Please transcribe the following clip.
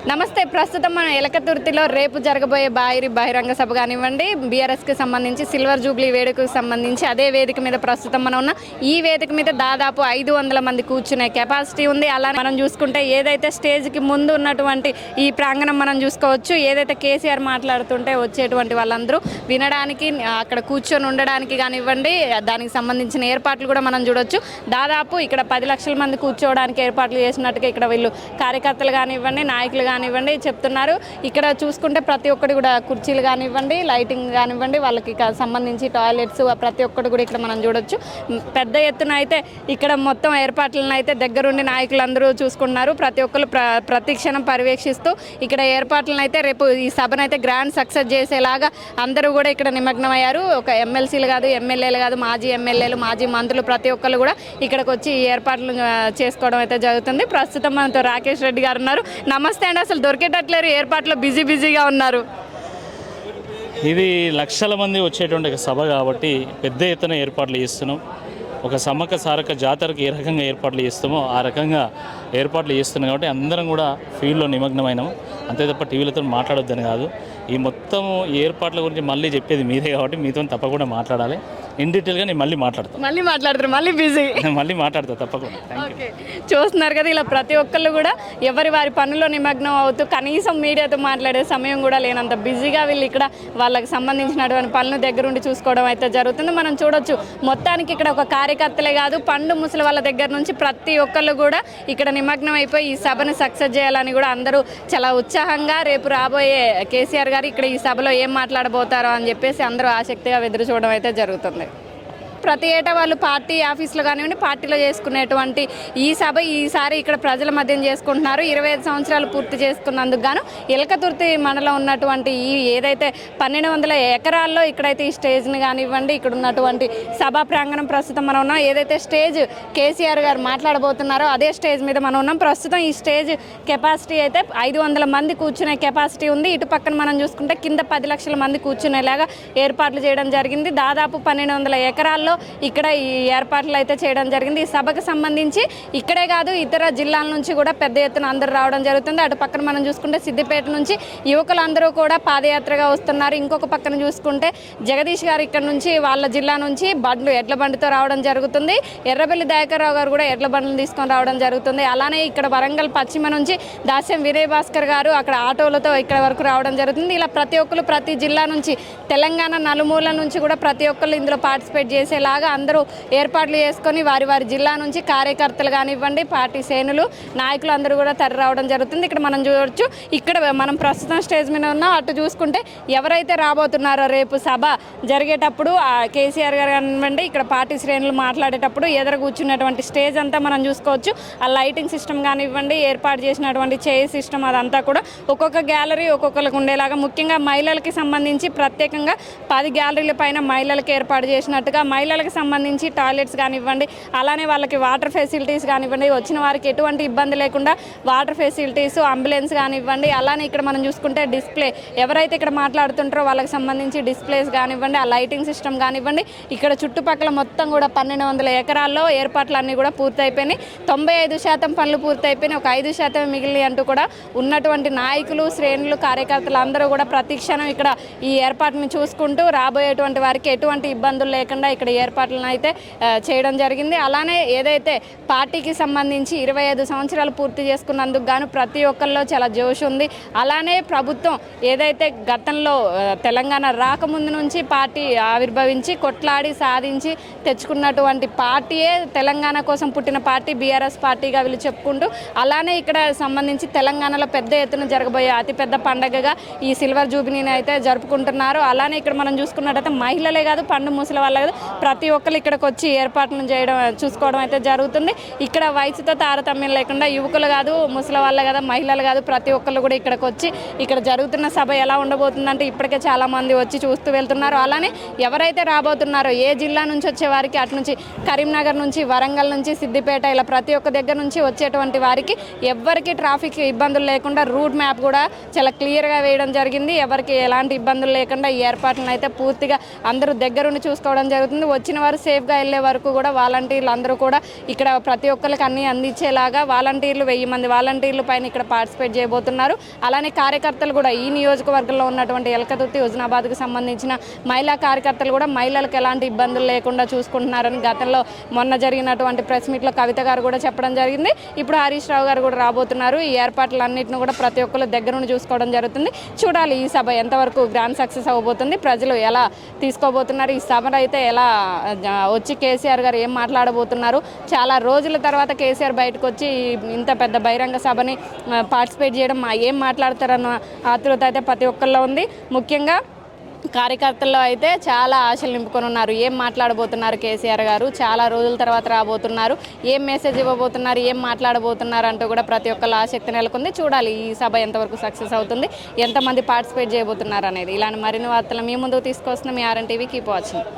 నమస్తే. ప్రస్తుతం మన ఎలకతుర్తిలో రేపు జరగబోయే బహిరంగ సభ కానివ్వండి, బీఆర్ఎస్కి సంబంధించి సిల్వర్ జూబ్లీ వేడుకకు సంబంధించి అదే వేదిక మీద ప్రస్తుతం మనం ఉన్న ఈ వేదిక మీద దాదాపు 500 మంది కూర్చునే కెపాసిటీ ఉంది. అలా మనం చూసుకుంటే ఏదైతే స్టేజ్కి ముందు ఉన్నటువంటి ఈ ప్రాంగణం మనం చూసుకోవచ్చు. ఏదైతే కేసీఆర్ మాట్లాడుతుంటే వచ్చేటువంటి వాళ్ళందరూ వినడానికి, అక్కడ కూర్చొని ఉండడానికి కానివ్వండి, దానికి సంబంధించిన ఏర్పాట్లు కూడా మనం చూడొచ్చు. దాదాపు ఇక్కడ 10 లక్షల మంది కూర్చోవడానికి ఏర్పాట్లు చేసినట్టుగా ఇక్కడ వీళ్ళు కార్యకర్తలు కానివ్వండి, నాయకులు కానివ్వండి చెప్తున్నారు. ఇక్కడ చూసుకుంటే ప్రతి ఒక్కటి కూడా కుర్చీలు కానివ్వండి, లైటింగ్ కానివ్వండి, వాళ్ళకి సంబంధించి టాయిలెట్స్ ప్రతి ఒక్కటి కూడా ఇక్కడ మనం చూడొచ్చు. పెద్ద ఎత్తున అయితే ఇక్కడ మొత్తం ఏర్పాట్లను అయితే దగ్గరుండి నాయకులందరూ చూసుకున్నారు. ప్రతి ఒక్కరు ప్రతి క్షణం పర్యవేక్షిస్తూ ఇక్కడ ఏర్పాట్లను అయితే రేపు ఈ సభను అయితే గ్రాండ్ సక్సెస్ చేసేలాగా అందరూ కూడా ఇక్కడ నిమగ్నం అయ్యారు. ఒక ఎమ్మెల్సీలు కాదు, ఎమ్మెల్యేలు కాదు, మాజీ ఎమ్మెల్యేలు, మాజీ మంత్రులు ప్రతి ఒక్కరు కూడా ఇక్కడికి వచ్చి ఈ ఏర్పాట్లు చేసుకోవడం అయితే జరుగుతుంది. ప్రస్తుతం మనతో రాకేష్ రెడ్డి గారు ఉన్నారు. నమస్తే అండి. అసలు దొరికేటట్లేరు, ఏర్పాట్లు బిజీగా ఉన్నారు. ఇది లక్షల మంది వచ్చేటువంటి సభ కాబట్టి పెద్ద ఎత్తున ఏర్పాట్లు చేస్తున్నాం. ఒక సమ్మక్క సారక్క జాతరకు ఏ రకంగా ఏర్పాట్లు చేస్తామో ఆ రకంగా ఏర్పాట్లు చేస్తున్నాం కాబట్టి అందరం కూడా ఫీల్డ్లో నిమగ్నమైనాము. అంతే తప్ప టీవీలతో మాట్లాడొద్దని కాదు. ఈ మొత్తం ఏర్పాట్ల గురించి మళ్ళీ చెప్పేది మీదే కాబట్టి మీతో తప్పకుండా మాట్లాడాలి. ఇన్ డీటెయిల్గా నేను మళ్ళీ మాట్లాడతాను. మళ్ళీ బిజీ మళ్ళీ మాట్లాడతా తప్పకుండా. ఓకే, చూస్తున్నారు కదా, ఇలా ప్రతి ఒక్కళ్ళు కూడా ఎవరి వారి పనుల్లో నిమగ్నం అవుతూ కనీసం మీడియాతో మాట్లాడే సమయం కూడా లేనంత బిజీగా వీళ్ళు ఇక్కడ వాళ్ళకి సంబంధించినటువంటి పనులు దగ్గరుండి చూసుకోవడం అయితే జరుగుతుంది. మనం చూడొచ్చు, మొత్తానికి ఇక్కడ ఒక కార్యకర్తలే కాదు, పండు ముసలి వాళ్ళ దగ్గర నుంచి ప్రతి ఒక్కళ్ళు కూడా ఇక్కడ నిమగ్నం అయిపోయి ఈ సభను సక్సెస్ చేయాలని కూడా అందరూ చాలా ఉత్సాహంగా రేపు రాబోయే కేసీఆర్ గారు ఇక్కడ ఈ సభలో ఏం మాట్లాడబోతారో అని చెప్పేసి అందరూ ఆసక్తిగా ఎదురు చూడడం అయితే జరుగుతుంది. ప్రతి ఏటా వాళ్ళు పార్టీ ఆఫీసులో కానివ్వండి, పార్టీలో చేసుకునేటువంటి ఈ సభ ఈసారి ఇక్కడ ప్రజల మధ్యన చేసుకుంటున్నారు. 25 సంవత్సరాలు పూర్తి చేసుకున్నందుకు గాను ఎలకతుర్తి మండలం ఉన్నటువంటి ఈ ఏదైతే 1200 ఎకరాల్లో ఇక్కడైతే ఈ స్టేజ్ని కానివ్వండి, ఇక్కడ ఉన్నటువంటి సభా ప్రాంగణం ప్రస్తుతం మనం ఉన్నాం. ఏదైతే స్టేజ్ కేసీఆర్ గారు మాట్లాడబోతున్నారో అదే స్టేజ్ మీద మనం ఉన్నాం. ప్రస్తుతం ఈ స్టేజ్ కెపాసిటీ అయితే 500 మంది కూర్చునే కెపాసిటీ ఉంది. ఇటు పక్కన మనం చూసుకుంటే కింద 10 లక్షల మంది కూర్చునేలాగా ఏర్పాట్లు చేయడం జరిగింది. దాదాపు 1200 ఎకరాల్లో ఇక్కడ ఈ ఏర్పాట్లు అయితే చేయడం జరిగింది. ఈ సభకు సంబంధించి ఇక్కడే కాదు, ఇతర జిల్లాల నుంచి కూడా పెద్ద ఎత్తున అందరూ రావడం జరుగుతుంది. అటు పక్కన మనం చూసుకుంటే సిద్దిపేట నుంచి యువకులందరూ కూడా పాదయాత్రగా వస్తున్నారు. ఇంకొక పక్కన చూసుకుంటే జగదీష్ గారు ఇక్కడ నుంచి వాళ్ళ జిల్లా నుంచి ఎడ్ల బండితో రావడం జరుగుతుంది. ఎర్రబెల్లి దయాకర్ రావు గారు కూడా ఎడ్ల బండ్లు తీసుకొని రావడం జరుగుతుంది. అలానే ఇక్కడ వరంగల్ పశ్చిమ నుంచి దాస్యం వినయ్ భాస్కర్ గారు అక్కడ ఆటోలతో ఇక్కడ వరకు రావడం జరుగుతుంది. ఇలా ప్రతి ఒక్కరు ప్రతి జిల్లా నుంచి, తెలంగాణ నలుమూల నుంచి కూడా ప్రతి ఒక్కరు ఇందులో పార్టిసిపేట్ చేసేలాగా అందరూ ఏర్పాట్లు చేసుకొని వారి జిల్లా నుంచి కార్యకర్తలు కానివ్వండి, పార్టీ శ్రేణులు, నాయకులు అందరూ కూడా తరలి రావడం జరుగుతుంది. ఇక్కడ మనం చూడవచ్చు, ఇక్కడ మనం ప్రస్తుతం స్టేజ్ మీద ఉన్నాం. అటు చూసుకుంటే ఎవరైతే రాబోతున్నారో రేపు సభ జరిగేటప్పుడు కేసీఆర్ గారు కానివ్వండి, ఇక్కడ పార్టీ శ్రేణులు మాట్లాడేటప్పుడు ఎదురు కూర్చున్నటువంటి స్టేజ్ అంతా మనం చూసుకోవచ్చు. ఆ లైటింగ్ సిస్టమ్ కానివ్వండి, ఏర్పాటు చేసినటువంటి చైర్ సిస్టమ్ అదంతా కూడా ఒక్కొక్క గ్యాలరీ ఒక్కొక్కరికి ఉండేలాగా, ముఖ్యంగా మహిళలకి సంబంధించి ప్రత్యేకంగా 10 గ్యాలరీల పైన మహిళలకు ఏర్పాటు చేసినట్టుగా, మహిళలకు సంబంధించి టాయిలెట్స్ కానివ్వండి, అలానే వాళ్ళకి వాటర్ ఫెసిలిటీస్ కానివ్వండి, వచ్చిన వారికి ఎటువంటి ఇబ్బంది లేకుండా వాటర్ ఫెసిలిటీస్, అంబులెన్స్ కానివ్వండి, అలానే ఇక్కడ మనం చూసుకుంటే డిస్ప్లే, ఎవరైతే ఇక్కడ మాట్లాడుతుంటారో వాళ్ళకి సంబంధించి డిస్ప్లేస్ కానివ్వండి, ఆ లైటింగ్ సిస్టమ్ కానివ్వండి, ఇక్కడ చుట్టుపక్కల మొత్తం కూడా 1200 ఎకరాల్లో ఏర్పాట్లన్నీ కూడా పూర్తయిపోయినాయి. 95% పనులు పూర్తయిపోయినాయి. ఒక 5% మిగిలి అంటూ కూడా ఉన్నటువంటి నాయకులు, శ్రేణులు, కార్యకర్తలు అందరూ కూడా ప్రతి క్షణం ఇక్కడ ఈ ఏర్పాటును చూసుకుంటూ రాబోయేటువంటి వారికి ఎటువంటి ఇబ్బందులు లేకుండా ఇక్కడ ఏర్పాట్లను అయితే చేయడం జరిగింది. అలానే ఏదైతే పార్టీకి సంబంధించి 25 సంవత్సరాలు పూర్తి చేసుకున్నందుకు గాను ప్రతి ఒక్కరిలో చాలా జోష్ ఉంది. అలానే ప్రభుత్వం ఏదైతే గతంలో తెలంగాణ రాకముందు నుంచి పార్టీ ఆవిర్భవించి కొట్లాడి సాధించి తెచ్చుకున్నటువంటి పార్టీయే తెలంగాణ కోసం పుట్టిన పార్టీ బీఆర్ఎస్ పార్టీగా వీళ్ళు చెప్పుకుంటూ, అలానే ఇక్కడ సంబంధించి తెలంగాణలో పెద్ద ఎత్తున జరగబోయే అతిపెద్ద పండగగా ఈ సిల్వర్ జూబిలీని అయితే జరుపుకుంటున్నారు. అలానే ఇక్కడ మనం చూసుకున్నట్టయితే మహిళలే కాదు, పండు ముసలి వాళ్ళే కాదు, ప్రతి ఒక్కరు ఇక్కడికి వచ్చి ఏర్పాట్లను చూసుకోవడం అయితే జరుగుతుంది. ఇక్కడ వయసుతో తారతమ్యం లేకుండా యువకులు కాదు, ముసలి వాళ్ళే కదా, మహిళలు కాదు, ప్రతి ఒక్కరు కూడా ఇక్కడికి వచ్చి ఇక్కడ జరుగుతున్న సభ ఎలా ఉండబోతుందంటే ఇప్పటికే చాలామంది వచ్చి చూస్తూ వెళ్తున్నారు. అలానే ఎవరైతే రాబోతున్నారో ఏ జిల్లా నుంచి వచ్చే వారికి, అటు నుంచి కరీంనగర్ నుంచి, వరంగల్ నుంచి, సిద్దిపేట, ఇలా ప్రతి ఒక్క దగ్గర నుంచి వచ్చేటువంటి వారికి ఎవరికి ట్రాఫిక్ ఇబ్బందులు లేకుండా రూట్ మ్యాప్ కూడా చాలా క్లియర్గా వేయడం జరిగింది. ఎవరికి ఎలాంటి ఇబ్బందులు లేకుండా ఈ ఏర్పాట్లను అయితే పూర్తిగా అందరూ దగ్గరుండి చూసుకోవడం జరుగుతుంది. వచ్చిన వారు సేఫ్గా వెళ్ళే వరకు కూడా వాలంటీర్లు అందరూ కూడా ఇక్కడ ప్రతి ఒక్కరికి అన్నీ అందించేలాగా వాలంటీర్లు 1000 మంది వాలంటీర్లు పైన ఇక్కడ పార్టిసిపేట్ చేయబోతున్నారు. అలానే కార్యకర్తలు కూడా ఈ నియోజకవర్గంలో ఉన్నటువంటి ఎలకతుర్తి హుజనాబాద్కు సంబంధించిన మహిళా కార్యకర్తలు కూడా మహిళలకు ఎలాంటి ఇబ్బందులు లేకుండా చూసుకుంటున్నారని గతంలో మొన్న జరిగినటువంటి ప్రెస్ మీట్లో కవిత గారు కూడా చెప్పడం జరిగింది. ఇప్పుడు హరీష్ రావు గారు కూడా రాబోతున్నారు. ఈ ఏర్పాట్లన్నింటినీ కూడా ప్రతి ఒక్కరు దగ్గర నుండి చూసుకోవడం జరుగుతుంది. చూడాలి ఈ సభ ఎంతవరకు గ్రాండ్ సక్సెస్ అవ్వబోతుంది, ప్రజలు ఎలా తీసుకోబోతున్నారు, ఈ సభను అయితే ఎలా వచ్చి కేసీఆర్ గారు ఏం మాట్లాడబోతున్నారు. చాలా రోజుల తర్వాత కేసీఆర్ బయటకు వచ్చి ఇంత పెద్ద బహిరంగ సభని పార్టిసిపేట్ చేయడం ఏం మాట్లాడతారన్న ఆతృత అయితే ప్రతి ఒక్కరిలో ఉంది. ముఖ్యంగా కార్యకర్తల్లో అయితే చాలా ఆశలు నింపుకొని ఉన్నారు. ఏం మాట్లాడబోతున్నారు కేసీఆర్ గారు, చాలా రోజుల తర్వాత రాబోతున్నారు, ఏం మెసేజ్ ఇవ్వబోతున్నారు, ఏం మాట్లాడబోతున్నారు అంటూ కూడా ప్రతి ఒక్కరు ఆసక్తి నెలకొంది. చూడాలి ఈ సభ ఎంతవరకు సక్సెస్ అవుతుంది, ఎంతమంది పార్టిసిపేట్ చేయబోతున్నారు అనేది. ఇలాంటి మరిన్ని వార్తలు మీ ముందుకు తీసుకొస్తున్నాం. మీ ఆర్ఎన్ టీవీ కీప్ వాచింగ్.